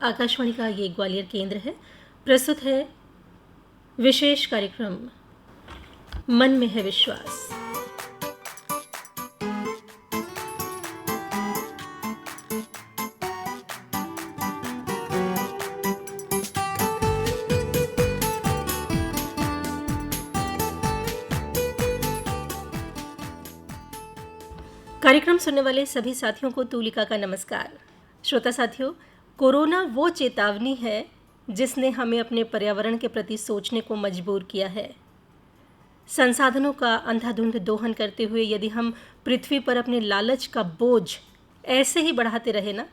आकाशवाणी का ये ग्वालियर केंद्र है। प्रस्तुत है विशेष कार्यक्रम मन में है विश्वास। कार्यक्रम सुनने वाले सभी साथियों को तूलिका का नमस्कार। श्रोता साथियों, कोरोना वो चेतावनी है जिसने हमें अपने पर्यावरण के प्रति सोचने को मजबूर किया है। संसाधनों का अंधाधुंध दोहन करते हुए यदि हम पृथ्वी पर अपने लालच का बोझ ऐसे ही बढ़ाते रहे ना,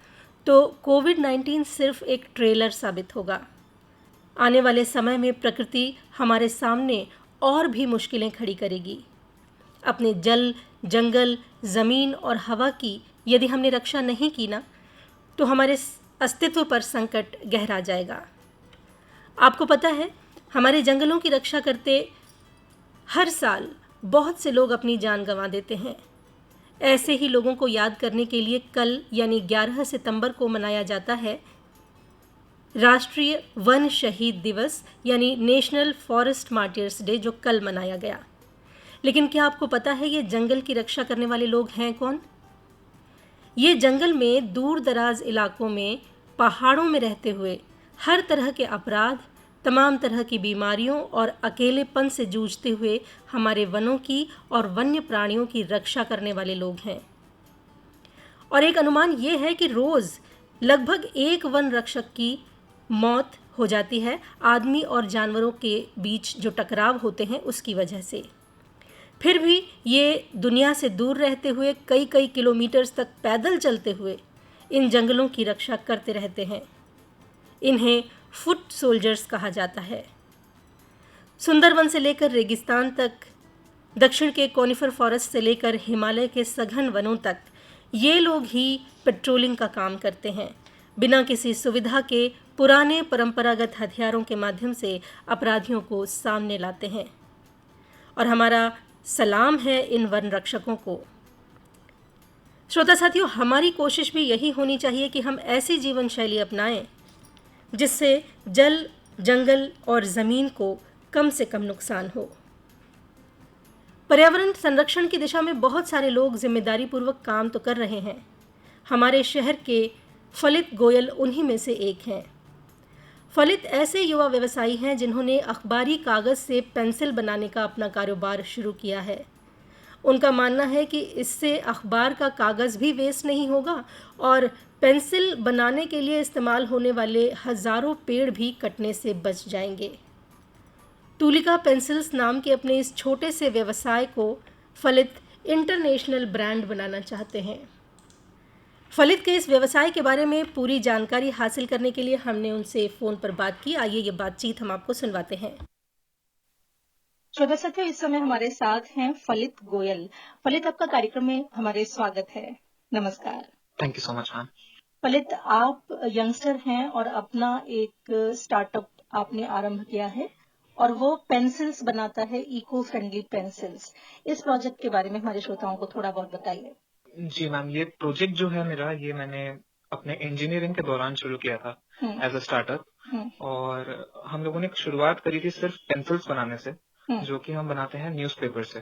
तो कोविड-19 सिर्फ एक ट्रेलर साबित होगा। आने वाले समय में प्रकृति हमारे सामने और भी मुश्किलें खड़ी करेगी। अपने जल, जंगल, ज़मीन और हवा की यदि हमने रक्षा नहीं की ना, तो हमारे अस्तित्व पर संकट गहरा जाएगा। आपको पता है, हमारे जंगलों की रक्षा करते हर साल बहुत से लोग अपनी जान गंवा देते हैं। ऐसे ही लोगों को याद करने के लिए कल यानी 11 सितंबर को मनाया जाता है राष्ट्रीय वन शहीद दिवस यानी नेशनल फॉरेस्ट मार्टियर्स डे, जो कल मनाया गया। लेकिन क्या आपको पता है ये जंगल की रक्षा करने वाले लोग हैं कौन? ये जंगल में दूर दराज इलाकों में पहाड़ों में रहते हुए हर तरह के अपराध, तमाम तरह की बीमारियों और अकेलेपन से जूझते हुए हमारे वनों की और वन्य प्राणियों की रक्षा करने वाले लोग हैं। और एक अनुमान ये है कि रोज़ लगभग एक वन रक्षक की मौत हो जाती है आदमी और जानवरों के बीच जो टकराव होते हैं उसकी वजह से। फिर भी ये दुनिया से दूर रहते हुए कई कई किलोमीटर्स तक पैदल चलते हुए इन जंगलों की रक्षा करते रहते हैं। इन्हें फुट सोल्जर्स कहा जाता है। सुंदरवन से लेकर रेगिस्तान तक, दक्षिण के कॉनिफर फॉरेस्ट से लेकर हिमालय के सघन वनों तक ये लोग ही पेट्रोलिंग का काम करते हैं। बिना किसी सुविधा के पुराने परंपरागत हथियारों के माध्यम से अपराधियों को सामने लाते हैं। और हमारा सलाम है इन वन रक्षकों को। श्रोता साथियों, हमारी कोशिश भी यही होनी चाहिए कि हम ऐसी जीवन शैली अपनाएं जिससे जल, जंगल और ज़मीन को कम से कम नुकसान हो। पर्यावरण संरक्षण की दिशा में बहुत सारे लोग जिम्मेदारी पूर्वक काम तो कर रहे हैं। हमारे शहर के फलित गोयल उन्हीं में से एक हैं। फलित ऐसे युवा व्यवसायी हैं जिन्होंने अखबारी कागज़ से पेंसिल बनाने का अपना कारोबार शुरू किया है। उनका मानना है कि इससे अखबार का कागज़ भी वेस्ट नहीं होगा और पेंसिल बनाने के लिए इस्तेमाल होने वाले हज़ारों पेड़ भी कटने से बच जाएंगे। तूलिका पेंसिल्स नाम के अपने इस छोटे से व्यवसाय को फलित इंटरनेशनल ब्रांड बनाना चाहते हैं। फलित के इस व्यवसाय के बारे में पूरी जानकारी हासिल करने के लिए हमने उनसे फ़ोन पर बात की। आइए ये बातचीत हम आपको सुनवाते हैं। श्रोता साथियों, इस समय हमारे साथ हैं फलित गोयल। फलित, आपका कार्यक्रम में हमारे स्वागत है। नमस्कार। Thank you so much ma'am. फलित, आप यंगस्टर हैं और अपना एक स्टार्टअप आपने आरंभ किया है और वो पेंसिल्स बनाता है, इको फ्रेंडली पेंसिल्स। इस प्रोजेक्ट के बारे में हमारे श्रोताओं को थोड़ा बहुत बताइए। जी मैम, ये प्रोजेक्ट जो है मेरा, ये मैंने अपने इंजीनियरिंग के दौरान शुरू किया था एज अ स्टार्टअप। और हम लोगों ने शुरुआत करी थी सिर्फ पेंसिल्स बनाने से, जो कि हम बनाते हैं न्यूज़पेपर से।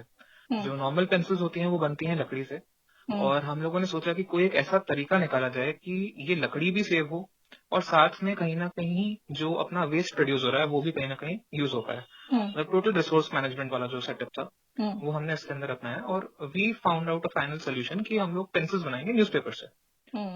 जो नॉर्मल पेंसिल्स होती हैं वो बनती हैं लकड़ी से। और हम लोगों ने सोचा कि कोई एक ऐसा तरीका निकाला जाए कि ये लकड़ी भी सेव हो और साथ में कहीं ना कहीं जो अपना वेस्ट प्रोड्यूस हो रहा है वो भी कहीं ना कहीं यूज हो पाए। मतलब टोटल रिसोर्स मैनेजमेंट वाला जो सेटअप था वो हमने इसके अंदर अपनाया और we found out a final solution कि हम लोग पेंसिल्स बनाएंगे न्यूज़पेपर से।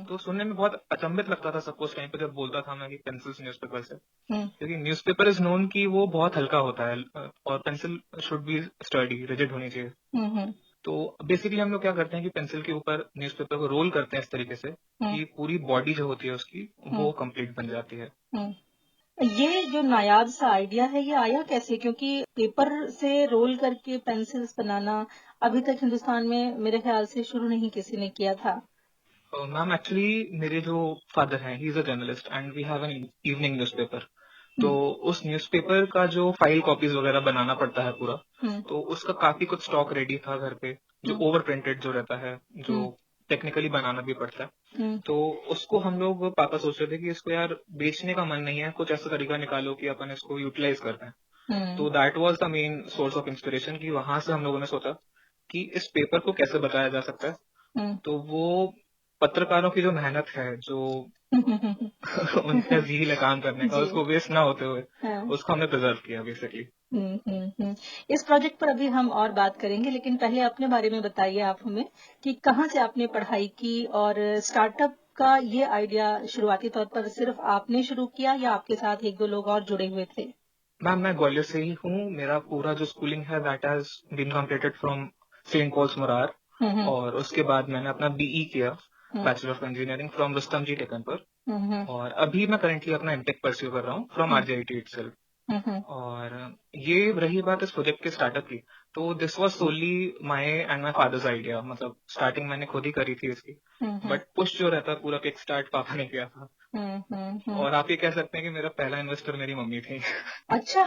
तो सुनने में बहुत अचंभित लगता था सबको उस टाइम पे जब बोलता था मैं कि पेंसिल्स न्यूज़पेपर से, क्योंकि न्यूज़पेपर इज नोन कि वो बहुत हल्का होता है और pencil should be sturdy, rigid होनी चाहिए। तो बेसिकली हम लोग क्या करते हैं कि पेंसिल के ऊपर न्यूज़पेपर को रोल करते हैं इस तरीके से कि पूरी बॉडी जो होती है उसकी वो कंप्लीट बन जाती है। ये जो नायाब सा आइडिया है, ये आया कैसे? क्योंकि पेपर से रोल करके पेंसिल्स बनाना अभी तक हिंदुस्तान में मेरे ख्याल से शुरू नहीं किसी ने किया था। मैम एक्चुअली मेरे जो फादर हैं, he is a journalist and we have an evening newspaper. तो उस न्यूज़पेपर का जो फाइल कॉपीज वगैरह बनाना पड़ता है पूरा, तो उसका काफी कुछ स्टॉक रेडी था घर पे, जो ओवर प्रिंटेड जो रहता है, जो टेक्निकली बनाना भी पड़ता है। हम्म, तो उसको हम लोग पापा सोच रहे थे कि इसको यार बेचने का मन नहीं है, कुछ ऐसा तरीका निकालो कि अपन इसको यूटिलाइज कर पाए। हम्म, तो that was the main source of inspiration कि वहां से हम लोगों ने सोचा कि इस पेपर को कैसे बताया जा सकता है। हम्म, तो वो पत्रकारों की जो मेहनत है, जो हम्म, उनका जील है काम करने का, जी, उसको वेस्ट ना होते हुए हाँ, उसको हमने प्रिजर्व किया बेसिकली। हम्म। इस प्रोजेक्ट पर अभी हम और बात करेंगे, लेकिन पहले अपने बारे में बताइए आप हमें कि कहाँ से आपने पढ़ाई की और स्टार्टअप का ये आइडिया शुरुआती तौर पर सिर्फ आपने शुरू किया या आपके साथ एक दो लोग और जुड़े हुए थे? मैम मैं ग्वालियर से ही हूँ। मेरा पूरा जो स्कूलिंग है that has been completed from Saint Paul's Murar. Hmm, और उसके बाद मैंने अपना बीई किया, hmm, bachelor of engineering from Rustam ji Tekanpur. Hmm, और अभी मैं करेंटली अपना एमटेक परस्यू कर रहा हूँ फ्रॉम हम्म, आरजीआईटी इटसेल्फ। हम्म, और ये रही बात इस प्रोजेक्ट के स्टार्टअप की, तो this was solely my and my father's idea. मतलब स्टार्टिंग मैंने खुद ही करी थी इसकी, हम्म, बट पुश जो रहता पूरा किक स्टार्ट पापा ने किया था। हम्म। और आप ये कह सकते हैं कि मेरा पहला इन्वेस्टर मेरी मम्मी थी। अच्छा।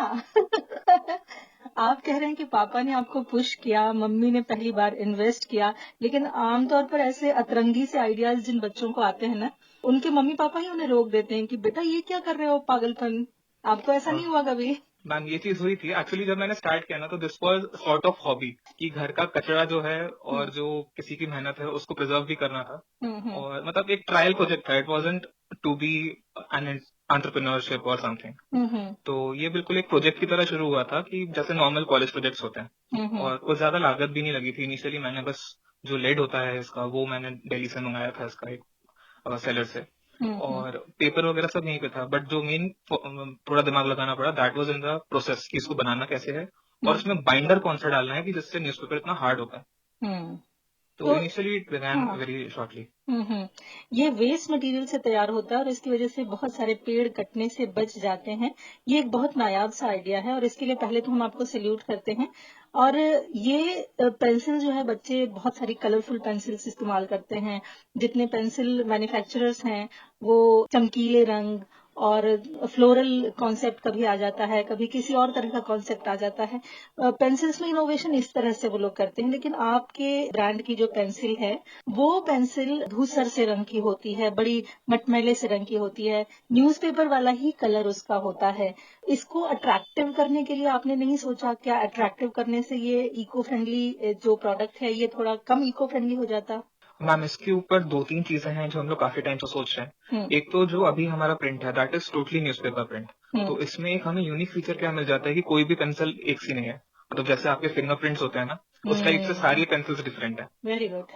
आप कह रहे हैं कि पापा ने आपको पुश किया, मम्मी ने पहली बार इन्वेस्ट किया, लेकिन आमतौर पर ऐसे अतरंगी से आइडियाज जिन बच्चों को आते हैं ना, उनके मम्मी पापा ही उन्हें रोक देते हैं कि बेटा ये क्या कर रहे हो पागलपन। आपको ऐसा नहीं हुआ कभी? मैम ये चीज हुई थी एक्चुअली जब मैंने स्टार्ट किया ना, तो this was sort of hobby कि घर का कचरा जो है हम्म, और जो किसी की मेहनत है उसको प्रिजर्व भी करना था। हम्म, और मतलब एक ट्रायल प्रोजेक्ट था, it wasn't to be an entrepreneurship और समथिंग। हम्म, तो ये बिल्कुल एक प्रोजेक्ट की तरह शुरू हुआ था कि जैसे नॉर्मल कॉलेज प्रोजेक्ट्स होते हैं। हम्म, और कुछ ज्यादा लागत भी नहीं लगी थी इनिशियली। मैंने बस जो लेड होता है इसका वो मैंने दिल्ली से मंगाया था, इसका एक सेलर से। हम्म, और पेपर वगैरह सब यहीं पे था, बट जो मेन थोड़ा दिमाग लगाना पड़ा that was in the process कि इसको बनाना कैसे है और हम्म, उसमें बाइंडर कौन सा डालना है कि जिससे न्यूज़पेपर इतना हार्ड होता है। हम्म। तो तो इनिशियली इट बिगैन हाँ, वेरी शॉर्टली। ये वेस्ट मटेरियल से तैयार होता है और इसकी वजह से बहुत सारे पेड़ कटने से बच जाते हैं। ये एक बहुत नायाब सा आइडिया है और इसके लिए पहले तो हम आपको सैल्यूट करते हैं। और ये पेंसिल जो है, बच्चे बहुत सारी कलरफुल पेंसिल्स इस्तेमाल करते हैं। जितने पेंसिल मैन्युफैक्चरर्स हैं वो चमकीले रंग और फ्लोरल कॉन्सेप्ट कभी आ जाता है, कभी किसी और तरह का कॉन्सेप्ट आ जाता है। पेंसिल्स में इनोवेशन इस तरह से वो लोग करते हैं, लेकिन आपके ब्रांड की जो पेंसिल है वो पेंसिल धूसर से रंग की होती है, बड़ी मटमैले से रंग की होती है। न्यूज़पेपर वाला ही कलर उसका होता है। इसको अट्रैक्टिव करने के लिए आपने नहीं सोचा क्या अट्रैक्टिव करने से ये इको फ्रेंडली जो प्रोडक्ट है ये थोड़ा कम इको फ्रेंडली हो जाता? मैम इसके ऊपर दो तीन चीजें हैं जो हम लोग काफी टाइम से सोच रहे हैं। हम्म, एक तो जो अभी हमारा प्रिंट है that is totally newspaper print. Hmm, तो इसमें एक हमें यूनिक फीचर क्या मिल जाता है कि कोई भी पेंसिल एक सी नहीं है। मतलब जैसे आपके फिंगरप्रिंट्स होते हैं ना, उस टाइप से हम्म। सारी पेंसिल्स डिफरेंट है। Very good.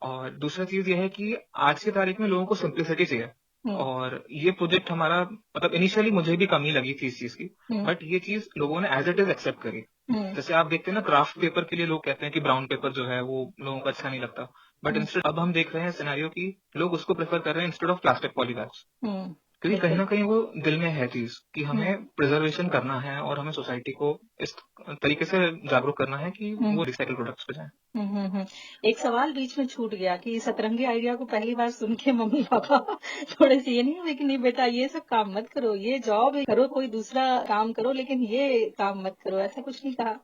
और दूसरा चीज ये है कि आज की तारीख में लोगों को सिंप्लिसिटी चाहिए। हम्म, और ये प्रोजेक्ट हमारा मतलब इनिशियली मुझे भी कमी लगी थी इस चीज की, हम्म, बट ये चीज लोगों ने एज इट इज एक्सेप्ट करी। हम्म, जैसे आप देखते हैं ना, क्राफ्ट पेपर के लिए लोग कहते हैं कि ब्राउन पेपर जो है वो लोगों को अच्छा नहीं लगता, बट हम्म, इंस्टेड अब हम देख रहे हैं सिनेरियो की लोग उसको प्रेफर कर रहे हैं इंस्टेड ऑफ प्लास्टिक पॉलीबैग्स। हम्म, क्योंकि कहीं बिल्कुल। ना कहीं वो दिल में है चीज कि हम्म, हमें प्रिजर्वेशन करना है और हमें सोसाइटी को इस तरीके से जागरूक करना है कि हम्म, वो रिसाइकल प्रोडक्ट्स पे जाए। एक सवाल बीच में छूट गया कि सतरंगी आइडिया को पहली बार सुन के मम्मी पापा थोड़े से ये नहीं हुए कि नहीं बेटा ये सब काम मत करो, ये जॉब करो, कोई दूसरा काम करो, लेकिन ये काम मत करो, ऐसा कुछ नहीं कहा?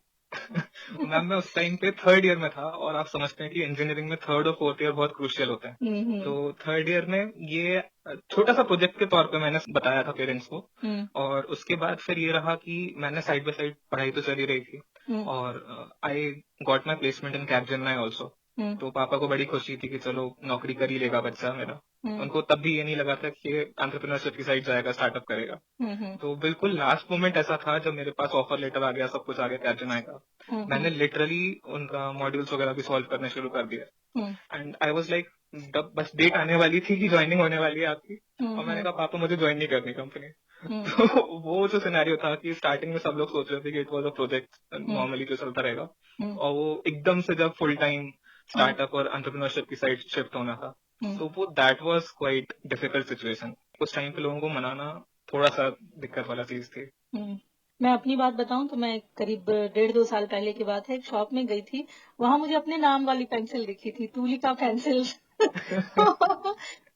मैम मैं उस टाइम पे थर्ड ईयर में था और आप समझते हैं कि इंजीनियरिंग में थर्ड और फोर्थ ईयर बहुत क्रूशियल होते हैं। हम्म, हम्म, तो थर्ड ईयर में ये छोटा सा प्रोजेक्ट के तौर पे मैंने बताया था पेरेंट्स को। हम्म, और उसके बाद फिर ये रहा कि मैंने साइड बाय साइड पढ़ाई तो चली रही थी। हम्म, और I got my placement in Capgemini also. Hmm, तो पापा को बड़ी खुशी थी कि चलो नौकरी कर ही लेगा बच्चा मेरा। हम्म, उनको तब भी ये नहीं लगा था कि ये एंटरप्रेन्योरशिप की साइड जाएगा, स्टार्टअप करेगा। हम्म, तो बिल्कुल लास्ट मोमेंट ऐसा था जब मेरे पास ऑफर लेटर आ गया, सब कुछ आ गया कैप्जेमिनी का। हम्म, मैंने लिटरली उनका मॉड्यूल्स वगैरह भी सॉल्व करने शुरू कर हम्म, दिया। एंड आई वाज लाइक, जब बस डेट आने वाली थी कि ज्वाइनिंग होने वाली है आपकी, और मैंने हम्म, कहा पापा मुझे ज्वाइन नहीं करनी कंपनी। हम्म, तो वो जो सिनेरियो था कि स्टार्टिंग में सब लोग सोच रहे थे कि it was a project hmm, normally जो चलता रहेगा, हम्म, और वो एकदम से जब फुल टाइम हम्म, स्टार्टअप और एंटरप्रेन्योरशिप की साइड शिफ्ट होना था, हम्म, तो वो that was quite difficult situation. उस टाइम पे लोगों को मनाना थोड़ा सा दिक्कत वाला चीज थी। हम्म। मैं अपनी बात बताऊं तो मैं करीब 1.5-2 साल पहले की बात है, एक शॉप में गई थी। वहां मुझे अपने नाम वाली पेंसिल दिखी थी, तूलिका पेंसिल।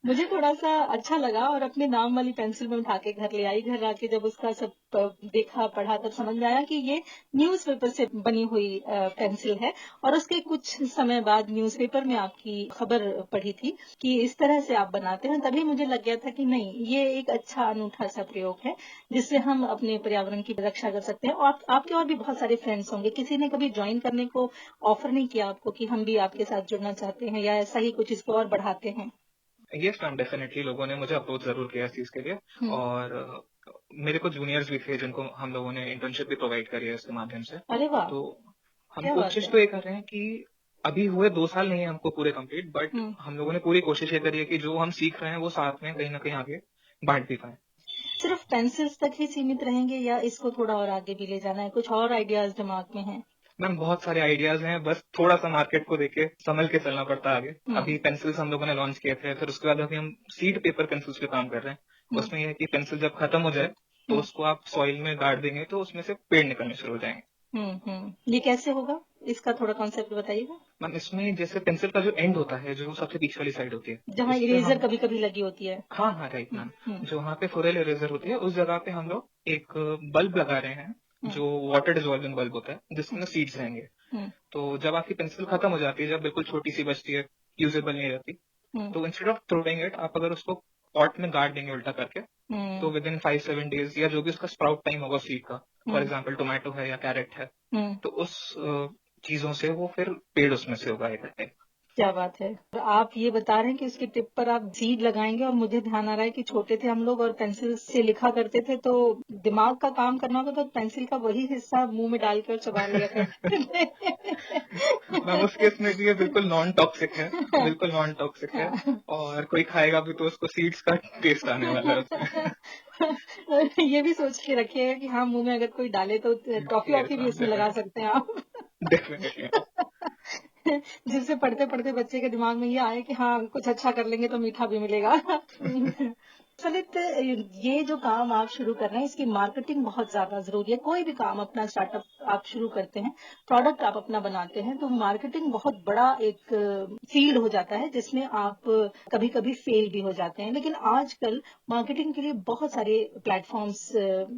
मुझे थोड़ा-सा अच्छा लगा और अपने नाम वाली पेंसिल मैं उठा के घर ले आई। घर आके जब उसका सब देखा, पढ़ा तब समझ में आया कि ये न्यूज़पेपर से बनी हुई पेंसिल है और उसके कुछ समय बाद न्यूज़पेपर में आपकी खबर पढ़ी थी कि इस तरह से आप बनाते हैं। तभी मुझे लग गया था कि नहीं, ये एक अच्छा अनूठा-सा प्रयोग है, जिससे हम अपने पर्यावरण की रक्षा कर सकते हैं। और आपके और भी बहुत सारे फ्रेंड्स होंगे। किसी ने कभी जॉइन करने को ऑफ़र नहीं किया आपको कि हम भी आपके साथ जुड़ना चाहते हैं या ऐसा ही कुछ इसको और बढ़ाते हैं? यस मैम, डेफिनेटली लोगों ने मुझे अप्रोच ज़रूर किया इस चीज़ के लिए। हुँ। और मेरे कुछ जूनियर्स भी थे जिनको हम लोगों ने इंटर्नशिप भी प्रोवाइड करी है इसके माध्यम से। अरे वाह! तो हम क्या बात कोशिश है। तो ये कर रहे हैं कि अभी हुए 2 साल नहीं है हमको पूरे कंप्लीट, बट हुँ। हम लोगों ने पूरी कोशिश ये करी है कि जो हम सीख रहे हैं वो साथ में कहीं न कहीं आगे बाँट भी पाएँ। सिर्फ पेंसिल्स तक ही सीमित रहेंगे या इसको थोड़ा और आगे भी ले जाना है? कुछ और आइडियाज़ दिमाग में हैं? मैम बहुत सारे आइडियाज़ हैं, बस थोड़ा-सा मार्केट को देख के संभल के चलना पड़ता है आगे। हुँ, अभी पेंसिल्स हम लोगों ने लॉन्च किए थे, फिर उसके बाद अभी हम सीड पेपर पेंसिल्स पे काम कर रहे हैं। हुँ, उसमें ये है कि पेंसिल जब खत्म हो जाए, तो हुँ, उसको आप सॉइल में गाड़ देंगे तो उसमें से पेड़ निकलने शुरू हो जाएँगे। हुँ। ये कैसे होगा? इसका थोड़ा कॉन्सेप्ट बताइएगा। मैम इसमें जैसे पेंसिल का जो एंड होता है, जो सबसे पीछे वाली साइड होती है, जहाँ उस पे इरेज़र हम कभी-कभी लगी होती है। हाँ, हाँ, राइट हुँ, मैम। हुँ, जो वहाँ पे फुरेल इरेज़र होती है, उस जगह पे हम लोग एक बल्ब लगा रहे हैं, हुँ, जो वाटर डिसॉल्विंग बल्ब होता है, जिसके हुँ, अंदर सीड्स रहेंगे। हुँ, तो जब आपकी पेंसिल खत्म हो जाती है, जब बिल्कुल छोटी-सी बचती है, यूजेबल नहीं रहती, हुँ, तो इंस्टेड ऑफ थ्रोइंग इट आप अगर उसको पॉट में गाड़ देंगे उल्टा करके, तो हुँ, विद इन 5-7 डेज़ या जो भी उसका स्प्राउट टाइम होगा सीड का, फॉर हुँ, एग्जांपल टोमेटो है या कैरेट है, हुँ। तो उस चीज़ों से वो फिर पेड़ उसमें से उगाएगा। क्या बात है! और आप ये बता रहे हैं कि उसकी टिप पर आप सीड लगाएँगे और मुझे ध्यान आ रहा है कि छोटे थे हम लोग और पेंसिल से लिखा करते थे, तो दिमाग का काम करना होगा तो पेंसिल का वही हिस्सा मुँह में डाल के और चबा लिया करते थे। मैम उस केस में भी ये बिल्कुल नॉन टॉक्सिक है, बिल्कुल नॉन टॉक्सिक है। हाँ। और कोई खाएगा भी तो उसको सीड्स का टेस्ट आने वाला है उसमें। ये भी सोच के रखिएगा कि हाँ, मुँह में अगर कोई डाले तो यस टॉफ़ी-वॉफ़ी भी मैम, उसमें लगा सकते हैं आप। Definitely ma'am. जिससे पढ़ते-पढ़ते बच्चे के दिमाग में ये आए कि हाँ, कुछ अच्छा कर लेंगे तो मीठा भी मिलेगा। सलित ये जो काम आप शुरू कर रहे हैं, इसकी मार्केटिंग बहुत ज़्यादा ज़रूरी है। कोई भी काम अपना स्टार्टअप आप शुरू करते हैं, प्रोडक्ट आप अपना बनाते हैं, तो मार्केटिंग बहुत बड़ा एक फ़ील्ड हो जाता है, जिसमें आप कभी-कभी फ़ेल भी हो जाते हैं। लेकिन आजकल मार्केटिंग के लिए बहुत सारे प्लेटफ़ॉर्म्स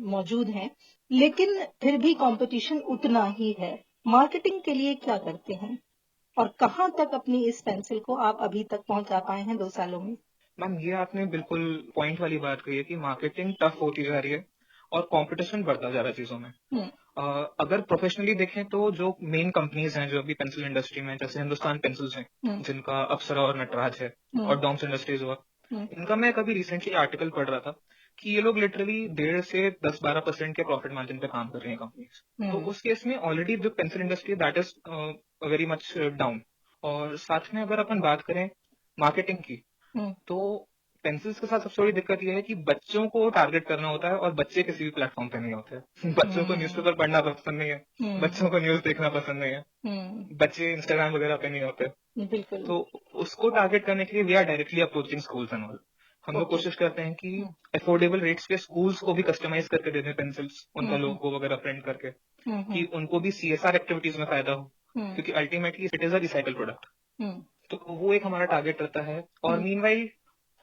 मौजूद हैं, लेकिन फिर भी कॉम्पिटिशन उतना ही है। मार्केटिंग के लिए क्या करते हैं? और कहाँ तक अपनी इस पेंसिल को आप अभी तक पहुँचा पाए हैं 2 सालों में? मैम ये आपने बिल्कुल पॉइंट वाली बात कही है कि मार्केटिंग टफ होती जा रही है और कंपटीशन बढ़ता जा रहा है चीजों में। हुँ, अगर प्रोफेशनली देखें तो जो मेन कंपनीज हैं जो अभी पेंसिल इंडस्ट्री में, जैसे हिंदुस्तान पेंसिल्स हैं, हुँ, जिनका अप्सरा और नटराज है, हुँ, और डॉम्स इंडस्ट्रीज हुआ, हुँ, इनका मैं कभी रिसेंटली आर्टिकल पढ़ रहा था कि ये लोग लिटरली 1.5 से 10-12% के प्रॉफिट मार्जिन पे काम कर रही हैं कंपनीज। तो हुँ, उस केस में ऑलरेडी जो pencil industry that is very much down. और साथ में अगर अपन बात करें मार्केटिंग की, हुँ, तो पेंसिल्स के साथ सबसे बड़ी दिक्कत ये है कि बच्चों को टारगेट करना होता है और बच्चे किसी भी प्लेटफॉर्म पे नहीं होते हैं। बच्चों को हुँ, न्यूज़पेपर पढ़ना पसंद नहीं है, हुँ, बच्चों को न्यूज़ देखना पसंद नहीं है, हुँ, बच्चे इंस्टाग्राम वगैरह पे नहीं होते। बिल्कुल, तो उसको टारगेट करने के लिए we are directly approaching schools and all. हम लोग ओके। कोशिश करते हैं कि हुँ, अफोर्डेबल रेट्स पे स्कूल्स को भी कस्टमाइज करके दे दें पेंसिल्स, हुँ, उनका हुँ, लोगो वगैरह प्रिंट करके, हुँ, कि हुँ, उनको भी सीएसआर एक्टिविटीज में फायदा हो, हुँ, क्योंकि ultimately it is a recycle product. Hmm, तो वो एक हमारा टारगेट रहता है। और हुँ, मीनवाइल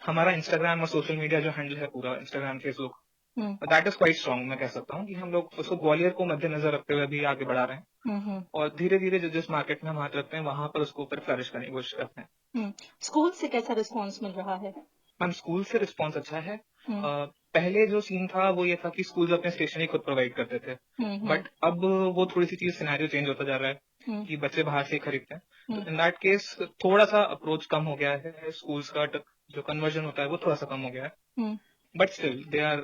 हमारा इंस्टाग्राम और सोशल मीडिया जो हैंडल है पूरा Instagram Facebook, hmm, that is quite strong. मैं कह सकता हूँ कि हम लोग उसको ग्वालियर को मद्देनजर रखते हुए भी आगे बढ़ा रहे हैं, हुँ, हुँ, और धीरे धीरे जिस मार्केट में हम हाथ रखते हैं वहां पर उसको ऊपर फ्लरिश करने की कोशिश करते हैं। हुँ। स्कूल से कैसा रिस्पॉन्स मिल रहा है? मैम स्कूल से रिस्पॉन्स अच्छा है। हुँ, पहले जो सीन था वो ये था कि स्कूल अपने स्टेशनरी खुद प्रोवाइड करते थे, हुँ, हुँ, बट अब वो थोड़ी सी चीज सिनेरियो चेंज होता जा रहा है हुँ, कि बच्चे बाहर से ही खरीदते हैं। हुँ, तो इन दैट केस थोड़ा सा अप्रोच कम हो गया है, स्कूल्स का जो कन्वर्जन होता है वो थोड़ा सा कम हो गया है, hmm, but still they are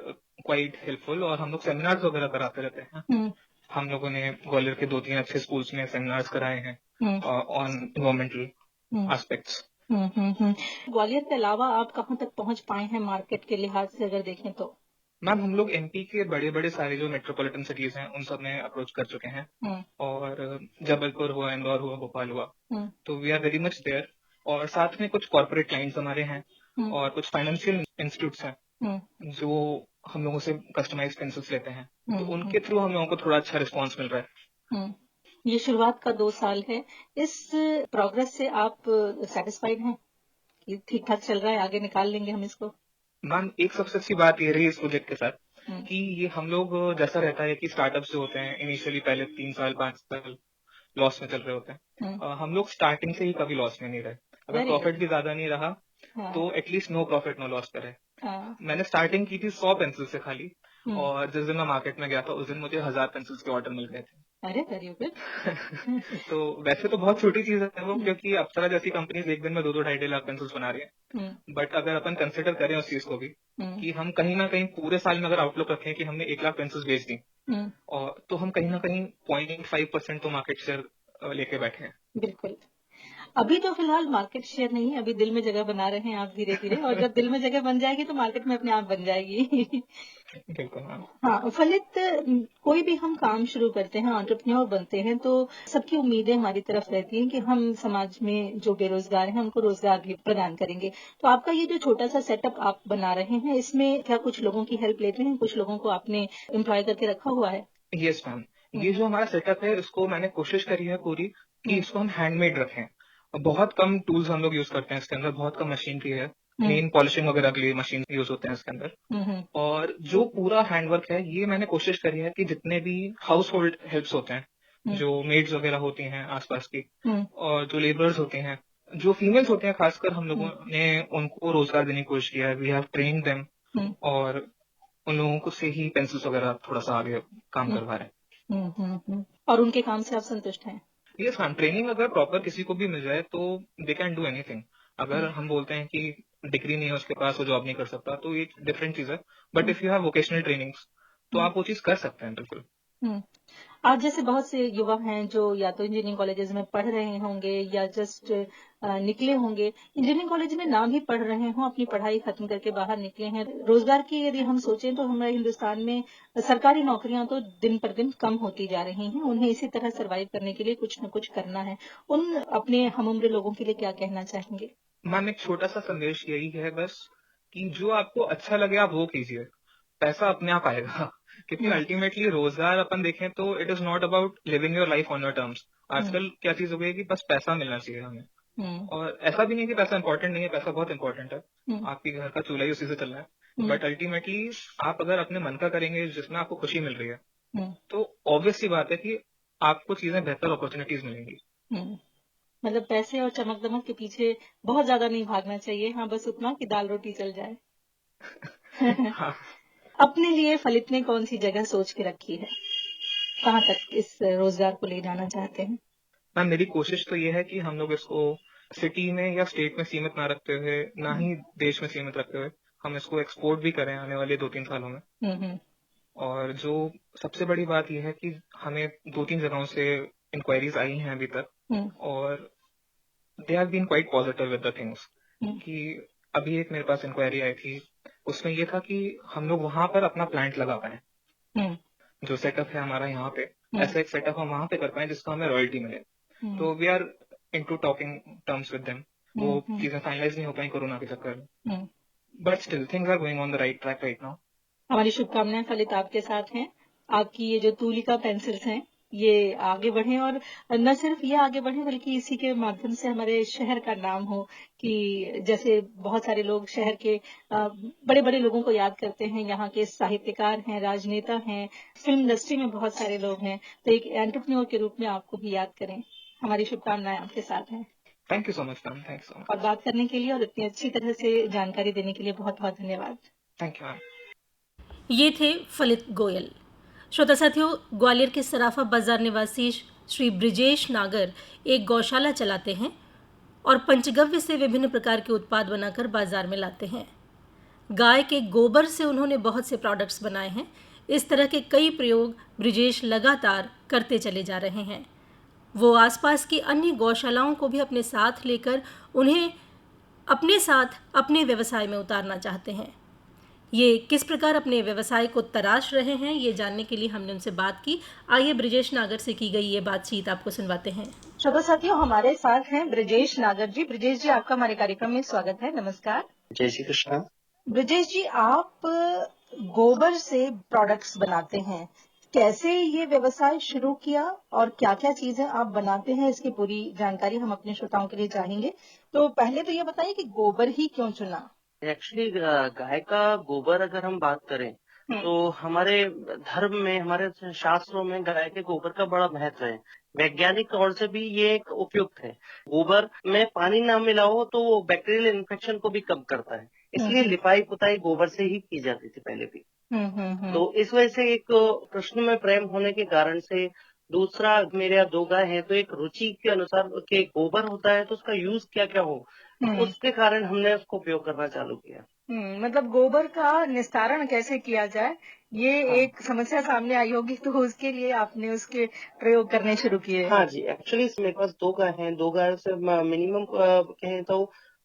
quite helpful. और हम लोग सेमिनार्स वगैरह कराते रहते हैं। हुँ, हम लोगों ने ग्वालियर के 2-3 अच्छे स्कूल्स में सेमिनार्स कराए हैं हुँ, ऑन इन्वायरमेंटल हुँ, एस्पेक्ट्स। हुँ, हुँ, हुँ। ग्वालियर के अलावा आप कहाँ तक पहुँच पाए हैं मार्केट के लिहाज से अगर देखें तो? मैम हम लोग एमपी के बड़े बड़े सारे जो मेट्रोपॉलिटन सिटीज हैं उन सब में अप्रोच कर चुके हैं। हुँ, और जबलपुर हुआ, इंदौर हुआ, भोपाल हुआ, हुँ, तो we are very much there. और साथ में कुछ कॉर्पोरेट क्लाइंट्स हमारे हैं, हुँ, और कुछ फाइनेंशियल इंस्टीट्यूट्स हैं हुँ, जो हम लोगों से कस्टमाइज पेंसिल्स लेते हैं, तो हुँ, हुँ। उनके थ्रू हम लोगों को थोड़ा अच्छा रिस्पॉन्स मिल रहा है। हुँ। ये शुरुआत का 2 साल है। इस प्रोग्रेस से आप सैटिस्फाइड हैं? कि ठीक ठाक चल रहा है, आगे निकाल लेंगे हम इसको? मैम एक सबसे अच्छी बात ये रही इस प्रोजेक्ट के साथ हम्म, कि ये हम लोग जैसा रहता है कि स्टार्टअप्स जो होते हैं इनिशियली पहले 3 साल 5 साल लॉस में चल रहे होते हैं। हम्म, हम लोग स्टार्टिंग से ही कभी लॉस में नहीं रहे। अगर वेरी गुड। प्रॉफिट भी ज्यादा नहीं रहा हाँ, तो at least no profit no loss करे। हाँ, मैंने स्टार्टिंग की थी 100 पेंसिल से खाली, हम्म, और जिस दिन मैं मार्केट में गया था उस दिन मुझे 1000 पेंसिल्स के ऑर्डर मिल गए थे। अरे वेरी गुड। तो वैसे तो बहुत छोटी चीज है वो, हम्म, क्योंकि अप्सरा जैसी कंपनीज एक दिन में 2-2 ढाई-ढाई लाख पेंसिल्स बना रही हम्म, है। बट अगर अपन कंसिडर करें उस चीज को भी हम्म, कि हम कहीं ना कहीं पूरे साल में अगर आउटलुक रखें कि हमने 1 लाख पेंसिल्स बेच दी, हम्म, और तो हम कहीं ना कहीं 0.5% तो मार्केट शेयर लेके बैठे बिल्कुल। अभी तो फिलहाल मार्केट शेयर नहीं है, अभी दिल में जगह बना रहे हैं आप धीरे धीरे, और जब दिल हैं। में जगह बन जाएगी तो मार्केट में अपने आप बन जाएगी। बिल्कुल हाँ। हाँ, फलित कोई भी हम काम शुरू करते हैं, एंटरप्रेन्योर बनते हैं, तो सबकी उम्मीदें हमारी तरफ रहती हैं कि हम समाज में जो बेरोजगार हैं उनको रोजगार भी प्रदान करेंगे। तो आपका ये जो छोटा सा सेटअप आप बना रहे हैं, इसमें क्या कुछ लोगों की हेल्प लेते हैं? कुछ लोगों को आपने एम्प्लॉय करके रखा हुआ है? यस मैम, हम्म, ये जो हमारा सेटअप है इसको मैंने कोशिश करी है पूरी कि हम्म, इसको हम हैंडमेड रखें। बहुत कम टूल्स हम लोग यूज करते हैं इसके अंदर, बहुत कम मशीनरी है। हम्म, मेन पॉलिशिंग वगैरह के लिए मशीन यूज होते हैं इसके अंदर। हम्म, और जो पूरा हैंडवर्क है ये मैंने कोशिश करी है कि जितने भी हाउस होल्ड हेल्प्स होते हैं, हम्म, जो मेड्स वगैरह होती हैं आसपास की, हम्म, और जो लेबरर्स होते हैं, जो फीमेल्स होते हैं खासकर, हम लोगों हम्म, ने उनको रोजगार देने की कोशिश किया है। वी हैव ट्रेन देम, हम्म, और उन लोगों को से ही पेंसिल्स वगैरह थोड़ा सा आगे काम हम्म, करवा रहे हैं। और उनके काम से आप संतुष्ट हैं? यस मैम, ट्रेनिंग अगर प्रॉपर किसी को भी मिल जाए तो दे कैन डू एनीथिंग। अगर हम्म, हम बोलते हैं कि डिग्री नहीं है उसके पास, वो जॉब नहीं कर सकता, तो ये डिफरेंट चीज है। But hmm, if you have vocational trainings तो हम्म, आप वो चीज कर सकते हैं बिल्कुल। हम्म। आज जैसे बहुत से युवा हैं जो या तो इंजीनियरिंग कॉलेजेस में पढ़ रहे होंगे या जस्ट निकले होंगे, इंजीनियरिंग कॉलेज में ना भी पढ़ रहे हों, अपनी पढ़ाई खत्म करके बाहर निकले हैं। रोजगार की यदि हम सोचें तो हमारे हिंदुस्तान में सरकारी नौकरियां तो दिन पर दिन कम होती जा रही हैं। उन्हें इसी तरह सरवाइव करने के लिए कुछ न कुछ करना है। उन अपने हमउम्र लोगों के लिए क्या कहना चाहेंगे? मैम एक छोटा सा संदेश यही है बस, कि जो आपको अच्छा लगे आप वो कीजिए, पैसा अपने आप आएगा। क्योंकि हम्म, अल्टीमेटली रोजगार अपन देखें तो it is not about living your life on your terms. Hmm, आजकल क्या चीज हो गई है कि बस पैसा मिलना चाहिए हमें। हम्म, और ऐसा भी नहीं कि पैसा इंपॉर्टेंट नहीं है, पैसा बहुत इंपॉर्टेंट है। हम्म, आपके घर का चूल्हा ही उसी से चलना है। हम्म, बट अल्टीमेटली आप अगर अपने मन का करेंगे जिसमें आपको खुशी मिल रही है, हम्म, तो ऑब्वियस सी बात है कि आपको चीजें बेहतर अपॉर्चुनिटीज मिलेंगी। हम्म। मतलब पैसे और चमक दमक के पीछे बहुत ज्यादा नहीं भागना चाहिए। हाँ, बस उतना कि दाल रोटी चल जाए। हाँ अपने लिए फलित ने कौन सी जगह सोच के रखी है? कहाँ तक इस रोजगार को ले जाना चाहते हैं? मैम, मेरी कोशिश तो ये है कि हम लोग इसको सिटी में या स्टेट में सीमित ना रखते हुए, ना हम्म, ही देश में सीमित रखते हुए, हम इसको एक्सपोर्ट भी करें आने वाले 2-3 सालों में। हम्म, और जो सबसे बड़ी बात यह है कि हमें 2-3 जगहों से इंक्वायरीज आई हैं अभी तक, हम्म, और they have been quite positive with the things. Hmm, कि अभी एक मेरे पास इंक्वायरी आई थी, उसमें ये था कि हम लोग वहां पर अपना प्लांट लगा पाए। हम्म, जो सेटअप है हमारा यहाँ पे, हम्म, ऐसा एक सेटअप हम वहां पे कर पाए जिसका हमें रॉयल्टी मिले। हम्म, तो we are into talking terms with them. वो हम्म, चीजें फाइनलाइज नहीं हो पाई कोरोना के चक्कर में। Hmm. But still things are going on the right track right now. हमारी शुभकामनाएं फलित आपके साथ हैं। आपकी ये जो तूलिका पेंसिल्स हैं ये आगे बढ़े, और न सिर्फ ये आगे बढ़े बल्कि इसी के माध्यम से हमारे शहर का नाम हो। कि जैसे बहुत सारे लोग शहर के बड़े बड़े लोगों को याद करते हैं, यहाँ के साहित्यकार हैं, राजनेता हैं, फिल्म इंडस्ट्री में बहुत सारे लोग हैं, तो एक एंटरप्रेन्योर के रूप में आपको भी याद करें। हमारी शुभकामनाएं आपके साथ हैं। Thank you so much ma'am, thank you so और मच। बात करने के लिए और इतनी अच्छी तरह से जानकारी देने के लिए बहुत बहुत धन्यवाद। Thank you ma'am. ये थे फलित गोयल। श्रोता साथियों, ग्वालियर के सराफा बाजार निवासी श्री ब्रिजेश नागर एक गौशाला चलाते हैं और पंचगव्य से विभिन्न प्रकार के उत्पाद बनाकर बाजार में लाते हैं। गाय के गोबर से उन्होंने बहुत से प्रोडक्ट्स बनाए हैं। इस तरह के कई प्रयोग ब्रिजेश लगातार करते चले जा रहे हैं। वो आसपास की अन्य गौशालाओं को भी अपने साथ लेकर उन्हें अपने साथ अपने व्यवसाय में उतारना चाहते हैं। ये किस प्रकार अपने व्यवसाय को तराश रहे हैं, ये जानने के लिए हमने उनसे बात की। आइए ब्रिजेश नागर से की गई ये बातचीत आपको सुनवाते हैं। श्रोता साथियों, हमारे साथ हैं ब्रजेश नागर जी। ब्रजेश जी, आपका हमारे कार्यक्रम में स्वागत है। नमस्कार। जय श्री कृष्णा। ब्रजेश जी, आप गोबर से प्रोडक्ट्स बनाते हैं, कैसे ये व्यवसाय शुरू किया और क्या-क्या चीजें आप बनाते हैं, इसकी पूरी जानकारी हम अपने श्रोताओं के लिए चाहेंगे। तो पहले तो ये बताइए कि गोबर ही क्यों चुना? एक्चुअली गाय का गोबर अगर हम बात करें हुँ, तो हमारे धर्म में, हमारे शास्त्रों में गाय के गोबर का बड़ा महत्व है। वैज्ञानिक तौर से भी ये एक उपयुक्त है। गोबर में पानी ना मिला हो तो वो बैक्टीरियल इन्फेक्शन को भी कम करता है। हुँ, इसलिए हुँ, लिपाई पुताई गोबर से ही की जाती थी पहले भी। हुँ, हुँ, हुँ, तो इस वजह से एक कृष्ण में प्रेम होने के कारण से, दूसरा मेरे यहाँ 2 गाय हैं तो एक रुचि के अनुसार कि गोबर होता है तो उसका यूज क्या-क्या हो, हुँ, उसके कारण हमने उसको उपयोग करना चालू किया। मतलब गोबर का निस्तारण कैसे किया जाए, ये हाँ। एक समस्या सामने आई होगी तो उसके लिए आपने उसके प्रयोग करने शुरू किए। हाँ जी, एक्चुअली मेरे पास 2 गाय हैं, 2 गायों से मिनिमम कहें तो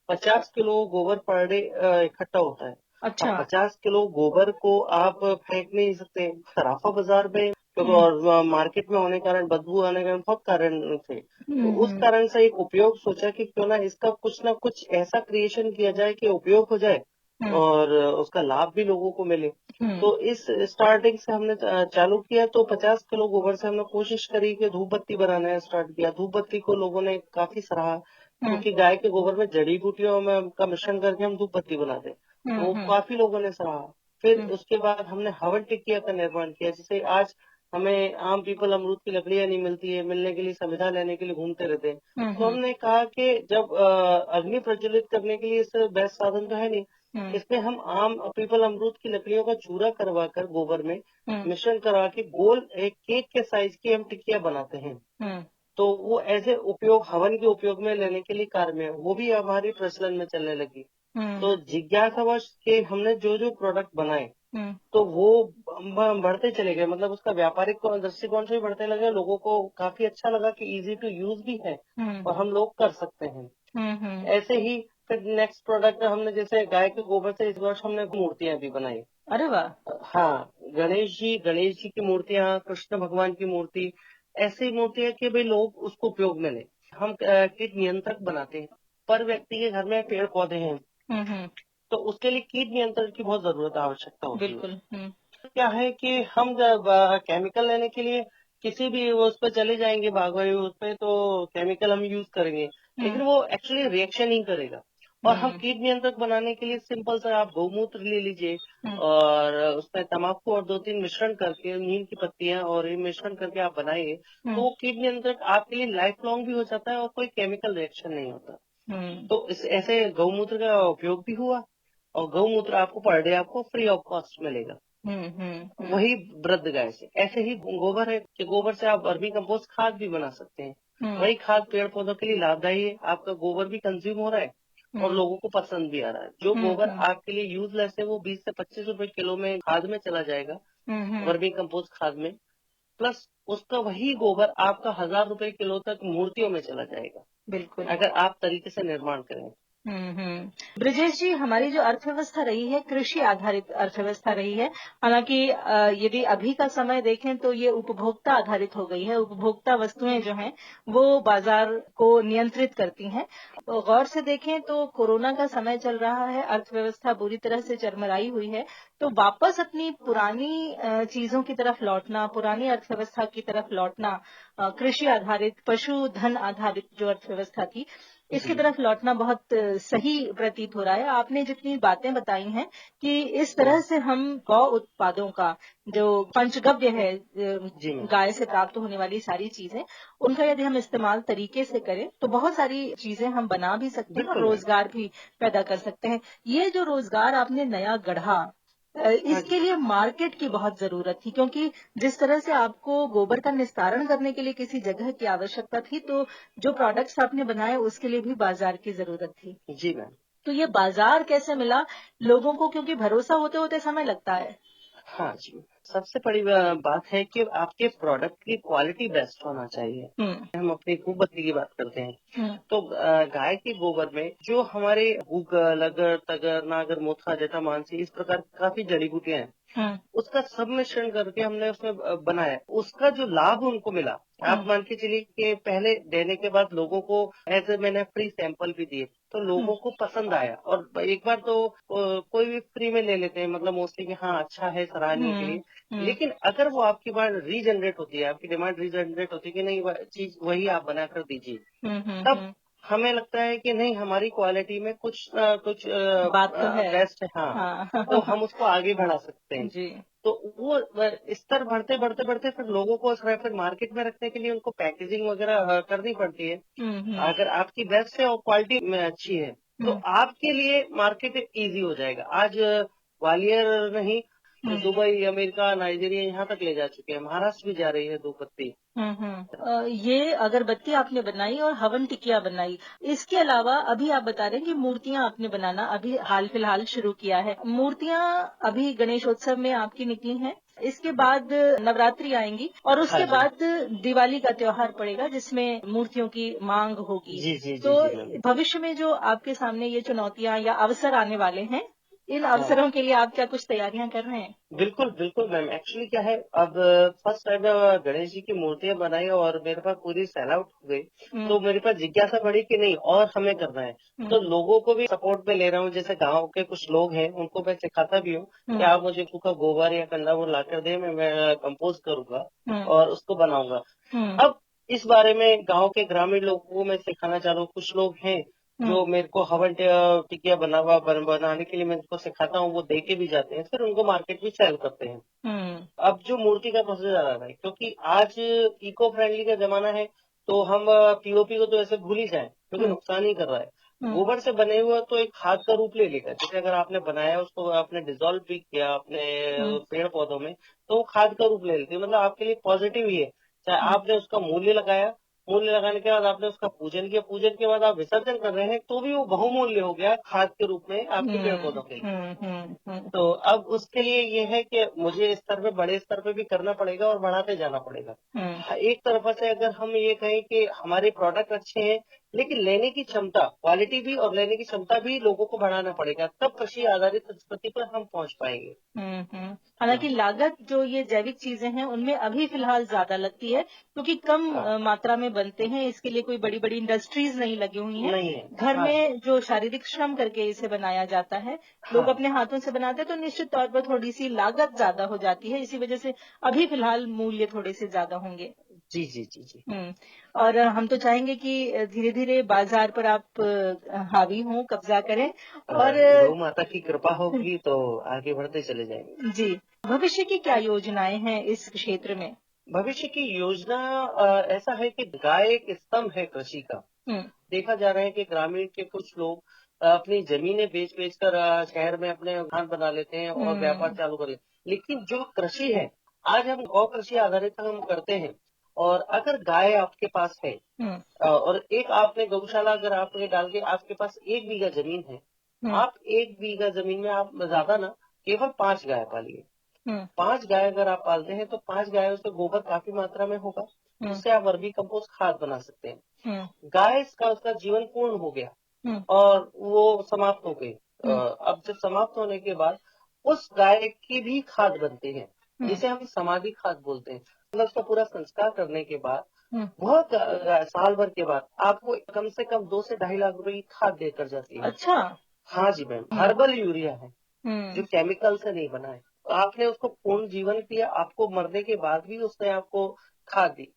50 किलो गोबर पर डे इकट्ठा होता है। अब अच्छा। 50 किलो गोबर को आप फेंक नहीं सकते। सराफा बाज़ार में क्योंकि हुँ, और मार्केट में होने के कारण, बदबू आने के कारण बहुत कारण थे। तो हुँ, उस हुँ, कारण से एक उपयोग सोचा कि क्यों ना इसका कुछ ना कुछ ऐसा क्रिएशन किया जाए कि उपयोग हो जाए हुँ, और उसका लाभ भी लोगों को मिले। हुँ, तो इस स्टार्टिंग से हमने चालू किया तो 50 किलो गोबर से हमने कोशिश करी कि धूप बत्ती बनाना स्टार्ट किया। धूप बत्ती को लोगों ने काफ़ी सराहा हुँ, क्योंकि गाय के गोबर में जड़ी-बूटियों में का मिश्रण करके हम धूप बत्ती बनाते हैं। हुँ, तो वो हुँ, काफ़ी लोगों ने सराहा। फिर हुँ, उसके बाद हमने हवन टिकिया का निर्माण किया। जैसे आज हमें आम पीपल अमरूद की लकड़ियाँ नहीं मिलती है, मिलने के लिए संविदा लेने के लिए घूमते रहते हैं। हुँ, तो हुँ, हमने कहा कि जब अग्नि प्रज्वलित करने के लिए इससे बेस्ट साधन तो है नहीं, हुँ, इसमें हम आम पीपल अमरूद की लकड़ियों का चूरा करवाकर गोबर में हुँ, मिश्रण करवा के गोल एक केक के साइज की हम टिकिया बनाते हैं। हुँ, तो वो ऐसे उपयोग हवन के उपयोग में लेने के लिए कार्य में है। वो भी हमारी प्रचलन में चलने लगी। हुँ, तो जिज्ञासावश के हमने जो-जो प्रोडक्ट बनाए, हुँ, तो वो बढ़ते चले गए। मतलब उसका व्यापारिक दृष्टिकोण से भी बढ़ने लगे। लोगों को काफ़ी अच्छा लगा कि ईज़ी टू यूज़ भी है हुँ, और हम लोग कर सकते हैं। हुँ, हुँ। ऐसे ही फिर नेक्स्ट प्रोडक्ट हमने जैसे गाय के गोबर से इस वर्ष हमने मूर्तियाँ भी बनाई। अरे वाह! हाँ, गणेश जी की मूर्तियाँ, कृष्ण भगवान की मूर्ति, ऐसी मूर्तियाँ कि भई लोग उसको उपयोग में लें। हम कीट नियंत्रक बनाते हैं। पर व्यक्ति के घर में पेड़-पौधे हैं, हुँ, हुँ, तो उसके लिए कीट नियंत्रण की बहुत ज़रूरत आवश्यकता होती है। बिल्कुल। हुँ, क्या है कि हम जब केमिकल लेने के लिए किसी भी उस पे चले जाएँगे बागवानी उस पे तो केमिकल हम यूज़ करेंगे, हुँ, लेकिन वो एक्चुअली रिएक्शन नहीं करेगा। और हम हुँ, कीट नियंत्रक बनाने के लिए सिंपल सा आप गौमूत्र ले लीजिए हुँ, और उसमें तम्बाकू और 2-3 मिश्रण करके नीम की पत्तियाँ और ये मिश्रण करके आप बनाइए, तो हुँ, वो कीट नियंत्रक आपके लिए लाइफ लॉन्ग भी हो जाता है और कोई केमिकल रिएक्शन नहीं होता। हुँ, तो इस ऐसे गौमूत्र का उपयोग भी हुआ और गौमूत्र आपको पर डे आपको फ्री ऑफ कॉस्ट मिलेगा। हुँ, हुँ, हुँ, वही वृद्ध गाय से। ऐसे ही गोबर है कि गोबर से आप वर्मी कंपोस्ट खाद भी बना सकते हैं। हुँ, वही खाद पेड़ पौधों के लिए लाभदायी है। आपका गोबर भी कंज्यूम हो रहा है और हुँ, लोगों को पसंद भी आ रहा है। जो हुँ, गोबर हुँ, आपके लिए यूजलेस है वो 20 से 25 रुपए किलो में खाद में चला जाएगा, हुँ, हुँ, वर्मी कंपोस्ट खाद में। प्लस उसका वही गोबर आपका 1000 रुपए किलो तक मूर्तियों में चला जाएगा, बिल्कुल। अगर आप तरीके से निर्माण करें। हुँ, हुँ। ब्रजेश जी, हमारी जो अर्थव्यवस्था रही है, कृषि आधारित अर्थव्यवस्था रही है। हालाँकि यदि अभी का समय देखें तो ये उपभोक्ता आधारित हो गई है। उपभोक्ता वस्तुएँ जो हैं, वो बाज़ार को नियंत्रित करती हैं। तो गौर से देखें तो कोरोना का समय चल रहा है, अर्थव्यवस्था बुरी तरह से चरमराई हुई है। तो वापस अपनी पुरानी चीज़ों की तरफ लौटना, पुरानी अर्थव्यवस्था की तरफ लौटना, कृषि आधारित, पशुधन आधारित जो अर्थव्यवस्था थी, इसकी जी। तरफ लौटना बहुत सही प्रतीत हो रहा है। आपने जितनी बातें बताई हैं कि इस तरह से हम गौ उत्पादों का जो पंचगव्य है, जी मैम। गाय से प्राप्त होने वाली सारी चीजें, उनका यदि हम इस्तेमाल तरीके से करें तो बहुत सारी चीजें हम बना भी सकते हैं और बिल्कुल मैम। रोजगार भी पैदा कर सकते हैं। ये जो रोजगार आपने नया गढ़ा, हाँ इसके जी। लिए मार्केट की बहुत जरूरत थी, क्योंकि जिस तरह से आपको गोबर का निस्तारण करने के लिए किसी जगह की आवश्यकता थी, तो जो प्रोडक्ट्स आपने बनाए उसके लिए भी बाजार की जरूरत थी। जी मैम। तो ये बाजार कैसे मिला लोगों को, क्योंकि भरोसा होते होते समय लगता है। हाँ जी। सबसे बड़ी बात है कि आपके प्रोडक्ट की क्वालिटी बेस्ट होना चाहिए। हम्म, हम अपनी धूप-बत्ती की बात करते हैं। हम्म, तो गाय के गोबर में जो हमारे गूगल, अगर, तगर, नागर, मोथा, जटामांसी इस प्रकार की काफ़ी जड़ी-बूटियाँ हैं। हम्म, उसका सम्मिश्रण करके हमने उसमें बनाया। उसका जो लाभ उनको मिला, आप हम्म, मान के चलिए कि पहले देने के बाद लोगों को ऐसे मैंने फ्री सैंपल भी दिए, तो हम्म, लोगों को पसंद आया और एक बार तो कोई भी फ्री में ले लेते हैं मतलब मोस्टली कि हाँ, अच्छा है सराहनीय के हम्म, लिए। लेकिन अगर वो आपकी बात रीजनरेट होती है, आपकी डिमांड रीजनरेट होती है कि नहीं चीज वही आप बना कर दीजिए, तब हमें लगता है कि नहीं हमारी क्वालिटी में कुछ कुछ बात तो है। बेस्ट है, हाँ, हाँ तो हम उसको आगे बढ़ा सकते हैं। जी। तो वो स्तर बढ़ते बढ़ते बढ़ते फिर लोगों को फिर मार्केट में रखने के लिए उनको पैकेजिंग वगैरह करनी पड़ती है। अगर आपकी बेस्ट है और क्वालिटी में अच्छी है तो आपके लिए मार्केट इजी हो जाएगा। आज ग्वालियर नहीं, दुबई, अमेरिका, नाइजीरिया यहाँ तक ले जा चुके हैं, महाराष्ट्र भी जा रही है धूप बत्ती। ये अगरबत्ती आपने बनाई और हवन टिकिया बनाई, इसके अलावा अभी आप बता रहे हैं कि मूर्तियां आपने बनाना अभी हाल फिलहाल शुरू किया है। मूर्तियां अभी गणेशोत्सव में आपकी निकली हैं, इसके बाद नवरात्रि आएंगी और उसके हाँ जी। बाद दिवाली का त्योहार पड़ेगा जिसमें मूर्तियों की मांग होगी। जी जी जी तो जी मैम। भविष्य में जो आपके सामने ये चुनौतियां या अवसर आने वाले हैं, इन हाँ। अवसरों के लिए आप क्या कुछ तैयारियां कर रहे हैं? बिल्कुल बिल्कुल मैम, एक्चुअली क्या है, अब फर्स्ट टाइम गणेश जी की मूर्तियां बनाई और मेरे पास पूरी सेल आउट हो गई, तो मेरे पास जिज्ञासा बढ़ी कि नहीं और हमें करना है। तो लोगों को भी सपोर्ट में ले रहा हूँ, जैसे गांव के कुछ लोग हैं उनको मैं सिखाता भी हूँ कि आप मुझे सूखा गोबर या कंदा वो ला कर दे, मैं कंपोज करूंगा और उसको बनाऊंगा। अब इस बारे में गांव के ग्रामीण लोगों को मैं सिखाना चाह रहा हूँ। कुछ लोग हैं जो मेरे को हवन टिकिया बनाने के लिए मैं उनको सिखाता हूँ, वो दे के भी जाते हैं, फिर उनको मार्केट में सेल करते हैं। अब जो मूर्ति का प्रोसेस आ रहा है, क्योंकि आज इको फ्रेंडली का जमाना है, तो हम पीओपी को तो ऐसे भूल ही जाए क्योंकि नुकसान ही कर रहा है। गोबर से बने हुआ तो एक खाद का रूप ले लेगा, जैसे अगर आपने बनाया उसको आपने डिजोल्व भी किया अपने पेड़ पौधों में, तो वो खाद का रूप ले लेती है, मतलब आपके लिए पॉजिटिव ही है। चाहे आपने उसका मूल्य लगाया, मूल्य लगाने के बाद आपने उसका पूजन किया, पूजन के बाद आप विसर्जन कर रहे हैं, तो भी वो बहुमूल्य हो गया खाद के रूप में आपके पेड़ पौधों के लिए। तो अब उसके लिए ये है कि मुझे इस स्तर पे, बड़े स्तर पे भी करना पड़ेगा और बढ़ाते जाना पड़ेगा। एक तरफ से अगर हम ये कहें कि हमारे प्रोडक्ट अच्छे हैं, लेकिन लेने की क्षमता, क्वालिटी भी और लेने की क्षमता भी लोगों को बढ़ाना पड़ेगा, तब कृषि आधारित संस्कृति पर हम पहुंच पाएंगे। हालांकि लागत जो ये जैविक चीजें हैं उनमें अभी फिलहाल ज्यादा लगती है क्योंकि कम मात्रा में बनते हैं, इसके लिए कोई बड़ी बड़ी इंडस्ट्रीज नहीं लगी हुई हैं। नहीं है। घर में जो शारीरिक श्रम करके इसे बनाया जाता है, लोग अपने हाथों से बनाते हैं, तो निश्चित तौर पर थोड़ी सी लागत ज्यादा हो जाती है, इसी वजह से अभी फिलहाल मूल्य थोड़े से ज्यादा होंगे। जी जी जी जी। और हम तो चाहेंगे कि धीरे धीरे बाजार पर आप हावी हों, कब्जा करें और गौ माता की कृपा होगी तो आगे बढ़ते चले जाएंगे। जी। भविष्य की क्या योजनाएं हैं इस क्षेत्र में? भविष्य की योजना ऐसा है कि गाय एक स्तंभ है कृषि का। देखा जा रहा है कि ग्रामीण के कुछ लोग अपनी जमीनें बेच बेच कर शहर में अपने मकान बना लेते हैं और व्यापार चालू कर लेते हैं, लेकिन जो कृषि है, आज हम गौ कृषि आधारित हम करते हैं। और अगर गाय आपके पास है और एक आपने गौशाला अगर आपने डाल के, आपके पास 1 बीघा जमीन है, आप 1 बीघा जमीन में आप ज्यादा ना, केवल 5 गाय पालिए। 5 गाय अगर आप पालते हैं तो 5 गायों से गोबर काफी मात्रा में होगा, उससे आप वर्मी कंपोस्ट खाद बना सकते हैं। गाय का उसका जीवन पूर्ण हो गया और वो समाप्त हो गई। अब जब समाप्त होने के बाद उस गाय की भी खाद बनती है, जिसे हम समाधि खाद बोलते हैं। मतलब उसका पूरा संस्कार करने के बाद बहुत साल भर के बाद आपको कम से कम 2 से 2.5 लाख रुपए की खाद देकर जाती है। अच्छा। हाँ जी मैम, हर्बल यूरिया है जो हम्म केमिकल से नहीं बना है। तो आपने उसको पूर्ण जीवन किया, आपको मरने के बाद भी उसने आपको खाद दी।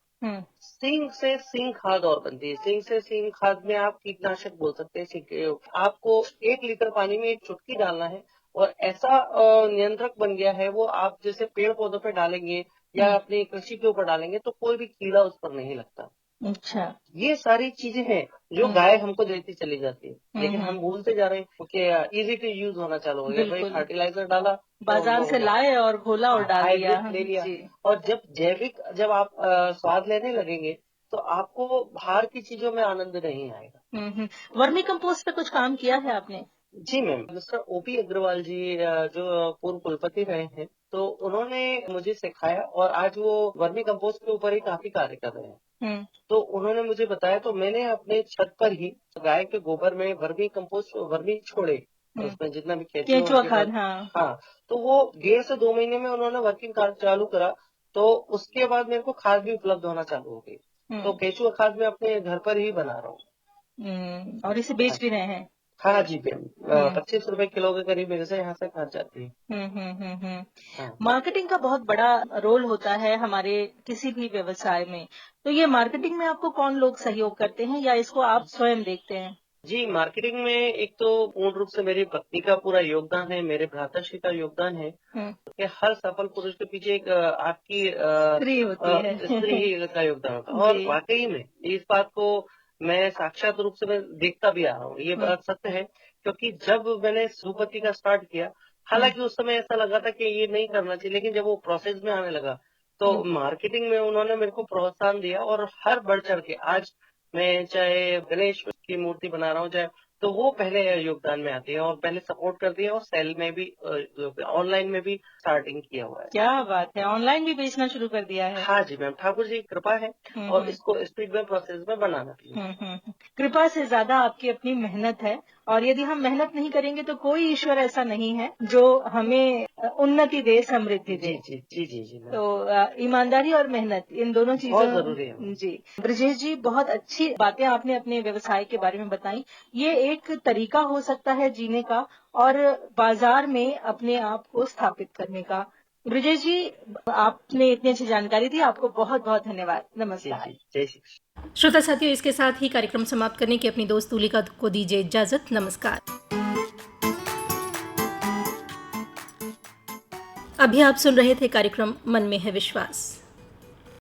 सिंक से सिंक खाद और बनती है। सिंक से सिंक खाद में आप कीटनाशक बोल सकते हैं। आपको 1 लीटर पानी में एक चुटकी डालना है और ऐसा नियंत्रक बन गया है वो, आप जैसे पेड़ पौधों पे डालेंगे या अपनी कृषि के ऊपर डालेंगे तो कोई भी कीड़ा उस पर नहीं लगता। अच्छा। ये सारी चीजें हैं जो गाय हमको देती चली जाती है, लेकिन हम भूलते जा रहे हैं क्योंकि इजी टू यूज होना चालू हो गया। भाई बिल्कुल। फर्टिलाइजर डाला तो बाजार हो से गया। लाए और घोला और डाल दिया। हाइब्रिड ले लिया। जी। और जब जैविक, जब आप स्वाद लेने लगेंगे तो आपको बाहर की चीजों में आनंद नहीं आएगा। वर्मी कंपोस्ट पे कुछ काम किया है आपने? जी मैम, मिस्टर ओपी अग्रवाल जी जो पूर्व कुलपति रहे हैं, तो उन्होंने मुझे सिखाया और आज वो वर्मी कंपोस्ट के ऊपर ही काफी कार्य कर रहे हैं। तो उन्होंने मुझे बताया, तो मैंने अपने छत पर ही गाय के गोबर में वर्मी कंपोस्ट, वर्मी छोड़े, उसमें जितना भी केंचुआ खाद। हाँ। हाँ, तो वो 1.5 से 2 महीने में उन्होंने वर्किंग कार्ड चालू करा, तो उसके बाद मेरे को खाद भी उपलब्ध होना चालू हो गई। तो केंचुआ खाद मैं अपने घर पर ही बना रहा हूँ। और इसे बेच भी रहे हैं? हाँ जी मैम, हम्म 25 रुपए किलो के करीब मेरे से यहाँ से पहुँच जाती है। हम्म। हाँ। मार्केटिंग का बहुत बड़ा रोल होता है हमारे किसी भी व्यवसाय में। तो ये मार्केटिंग में आपको कौन लोग सहयोग करते हैं या इसको आप स्वयं देखते हैं? जी, मार्केटिंग में एक तो पूर्ण रूप से मेरी पत्नी का पूरा योगदान है, मेरे भ्राताश्री का योगदान है हम्म कि हर सफल पुरुष के पीछे एक आपकी स्त्री होती है। स्त्री ही का योगदान होता है। और जी। वाकई में इस बात को मैं साक्षात रूप से मैं देखता भी आ रहा हूँ। ये हम्म बात सत्य है, क्योंकि जब मैंने धूपबत्ती का स्टार्ट किया, हम्म हालांकि उस समय ऐसा लगा था कि ये नहीं करना चाहिए, लेकिन जब वो प्रोसेस में आने लगा तो हम्म मार्केटिंग में उन्होंने मेरे को प्रोत्साहन दिया, और हर बढ़ चढ़ के आज मैं चाहे गणेश की मूर्ति बना रहा हूँ, चाहे तो वो पहले योगदान में आती है और पहले सपोर्ट करती है, और सेल में भी ऑनलाइन में भी स्टार्टिंग किया हुआ है। क्या बात है, ऑनलाइन भी बेचना शुरू कर दिया है। हाँ जी मैम, ठाकुर जी की कृपा है, और हम्म। इसको स्पीड में प्रोसेस में बनाना भी है। कृपा से ज्यादा आपकी अपनी मेहनत है, और यदि हम मेहनत नहीं करेंगे तो कोई ईश्वर ऐसा नहीं है जो हमें उन्नति दे, समृद्धि जी दे। जी जी जी जी मैम, तो ईमानदारी और मेहनत, इन दोनों बहुत चीजों। जरूरी है मैम। जी ब्रजेश जी, बहुत अच्छी बातें आपने अपने व्यवसाय के बारे में बताई। ये एक तरीका हो सकता है जीने का और बाजार में अपने आप को स्थापित करने का। ब्रजेश जी, आपने इतनी अच्छी जानकारी दी, आपको बहुत बहुत धन्यवाद। जी नमस्कार। जी, जय श्री कृष्ण। श्रोता साथियों, इसके साथ ही कार्यक्रम समाप्त करने की अपनी दोस्त तुलिका को दीजिए इजाजत। नमस्कार। अभी आप सुन रहे थे कार्यक्रम मन में है विश्वास।